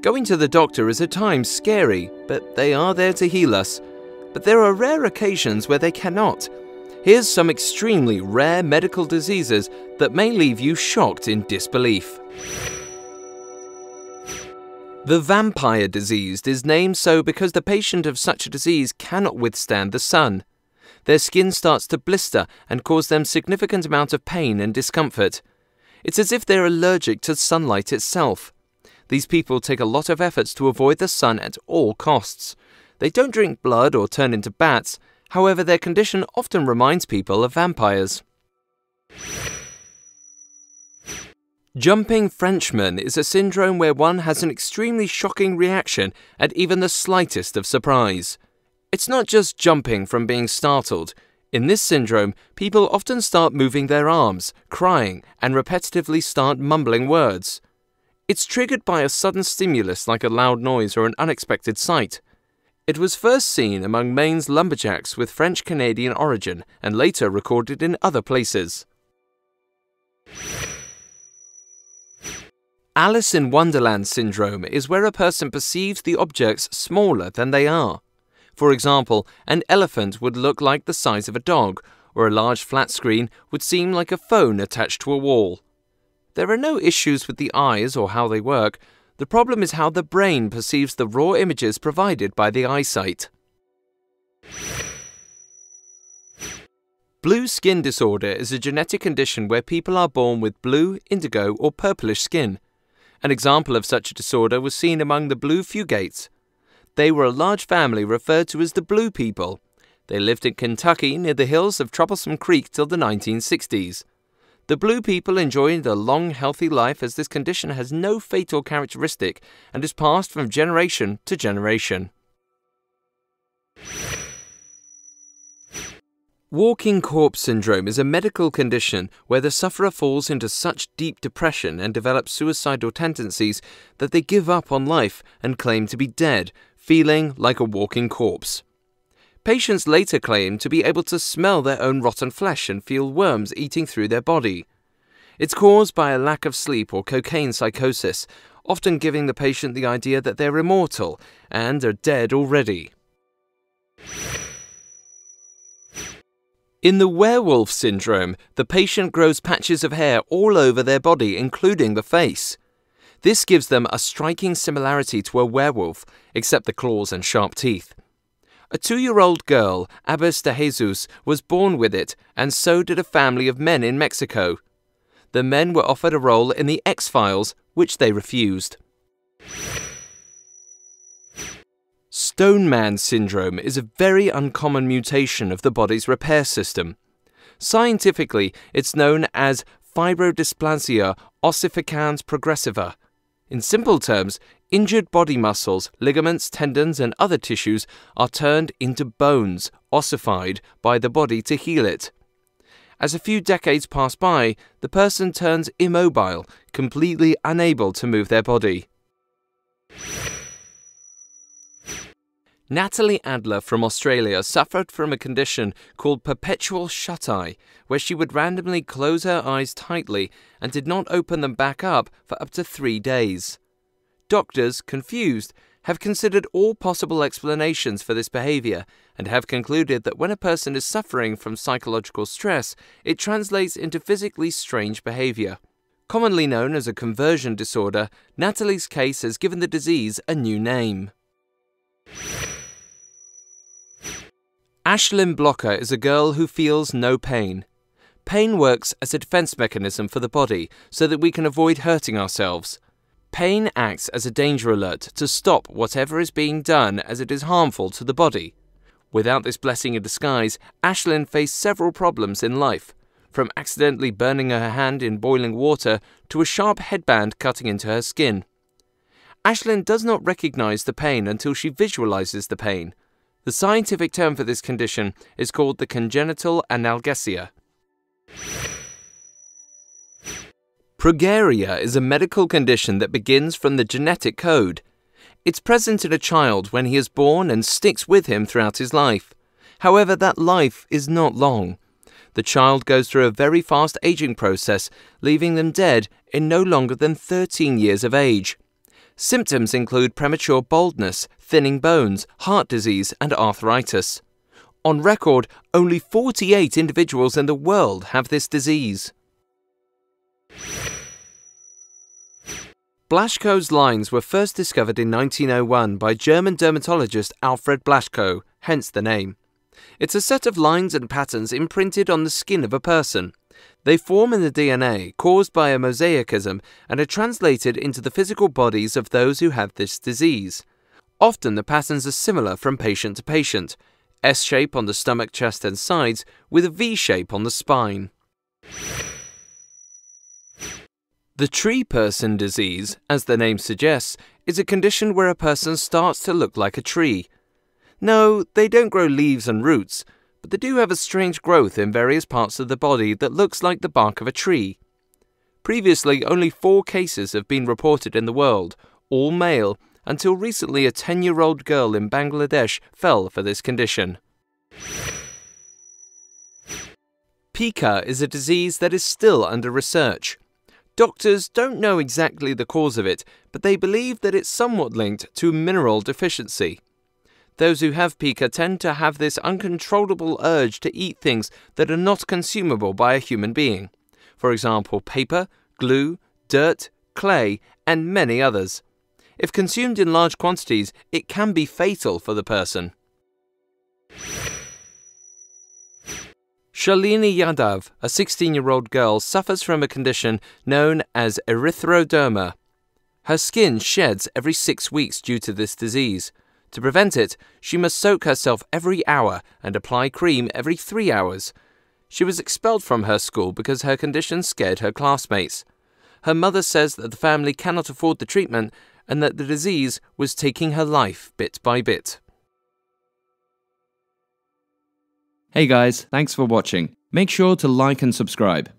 Going to the doctor is at times scary, but they are there to heal us. But there are rare occasions where they cannot. Here's some extremely rare medical diseases that may leave you shocked in disbelief. The vampire disease is named so because the patient of such a disease cannot withstand the sun. Their skin starts to blister and cause them significant amount of pain and discomfort. It's as if they're allergic to sunlight itself. These people take a lot of efforts to avoid the sun at all costs. They don't drink blood or turn into bats, however their condition often reminds people of vampires. Jumping Frenchmen is a syndrome where one has an extremely shocking reaction at even the slightest of surprise. It's not just jumping from being startled. In this syndrome, people often start moving their arms, crying, and repetitively start mumbling words. It's triggered by a sudden stimulus like a loud noise or an unexpected sight. It was first seen among Maine's lumberjacks with French-Canadian origin and later recorded in other places. Alice in Wonderland syndrome is where a person perceives the objects smaller than they are. For example, an elephant would look like the size of a dog, or a large flat screen would seem like a phone attached to a wall. There are no issues with the eyes or how they work. The problem is how the brain perceives the raw images provided by the eyesight. Blueskinned disorder is a genetic condition where people are born with blue, indigo, or purplish skin. An example of such a disorder was seen among the Blue Fugates. They were a large family referred to as the Blue People. They lived in Kentucky near the hills of Troublesome Creek till the 1960s. The Blue People enjoyed a long, healthy life as this condition has no fatal characteristic and is passed from generation to generation. Walking corpse syndrome is a medical condition where the sufferer falls into such deep depression and develops suicidal tendencies that they give up on life and claim to be dead, feeling like a walking corpse. Patients later claim to be able to smell their own rotten flesh and feel worms eating through their body. It's caused by a lack of sleep or cocaine psychosis, often giving the patient the idea that they're immortal and are dead already. In the Werewolf Syndrome, the patient grows patches of hair all over their body, including the face. This gives them a striking similarity to a werewolf, except the claws and sharp teeth. A 2-year-old girl, Abbas de Jesus, was born with it, and so did a family of men in Mexico. The men were offered a role in the X-Files, which they refused. Stoneman Syndrome is a very uncommon mutation of the body's repair system. Scientifically, it's known as fibrodysplasia ossificans progressiva. In simple terms, injured body muscles, ligaments, tendons, and other tissues are turned into bones, ossified by the body to heal it. As a few decades pass by, the person turns immobile, completely unable to move their body. Natalie Adler from Australia suffered from a condition called Perpetual Shuteye, where she would randomly close her eyes tightly and did not open them back up for up to 3 days. Doctors, confused, have considered all possible explanations for this behavior and have concluded that when a person is suffering from psychological stress, it translates into physically strange behavior. Commonly known as a conversion disorder, Natalie's case has given the disease a new name. Ashlyn Blocker is a girl who feels no pain. Pain works as a defense mechanism for the body so that we can avoid hurting ourselves. Pain acts as a danger alert to stop whatever is being done as it is harmful to the body. Without this blessing in disguise, Ashlyn faced several problems in life, from accidentally burning her hand in boiling water to a sharp headband cutting into her skin. Ashlyn does not recognize the pain until she visualizes the pain. The scientific term for this condition is called the congenital analgesia. Progeria is a medical condition that begins from the genetic code. It's present in a child when he is born and sticks with him throughout his life. However, that life is not long. The child goes through a very fast aging process, leaving them dead in no longer than 13 years of age. Symptoms include premature baldness, thinning bones, heart disease, and arthritis. On record, only 48 individuals in the world have this disease. Blaschko's lines were first discovered in 1901 by German dermatologist Alfred Blaschko, hence the name. It's a set of lines and patterns imprinted on the skin of a person. They form in the DNA caused by a mosaicism and are translated into the physical bodies of those who have this disease. Often the patterns are similar from patient to patient, S-shape on the stomach, chest and sides, with a V-shape on the spine. The tree person disease, as the name suggests, is a condition where a person starts to look like a tree. No, they don't grow leaves and roots, but they do have a strange growth in various parts of the body that looks like the bark of a tree. Previously, only 4 cases have been reported in the world, all male, until recently a 10-year-old girl in Bangladesh fell for this condition. Pica is a disease that is still under research. Doctors don't know exactly the cause of it, but they believe that it's somewhat linked to mineral deficiency. Those who have pica tend to have this uncontrollable urge to eat things that are not consumable by a human being. For example, paper, glue, dirt, clay, and many others. If consumed in large quantities, it can be fatal for the person. Shalini Yadav, a 16-year-old girl, suffers from a condition known as erythroderma. Her skin sheds every 6 weeks due to this disease. To prevent it, she must soak herself every hour and apply cream every 3 hours. She was expelled from her school because her condition scared her classmates. Her mother says that the family cannot afford the treatment and that the disease was taking her life bit by bit. Hey guys, thanks for watching. Make sure to like and subscribe.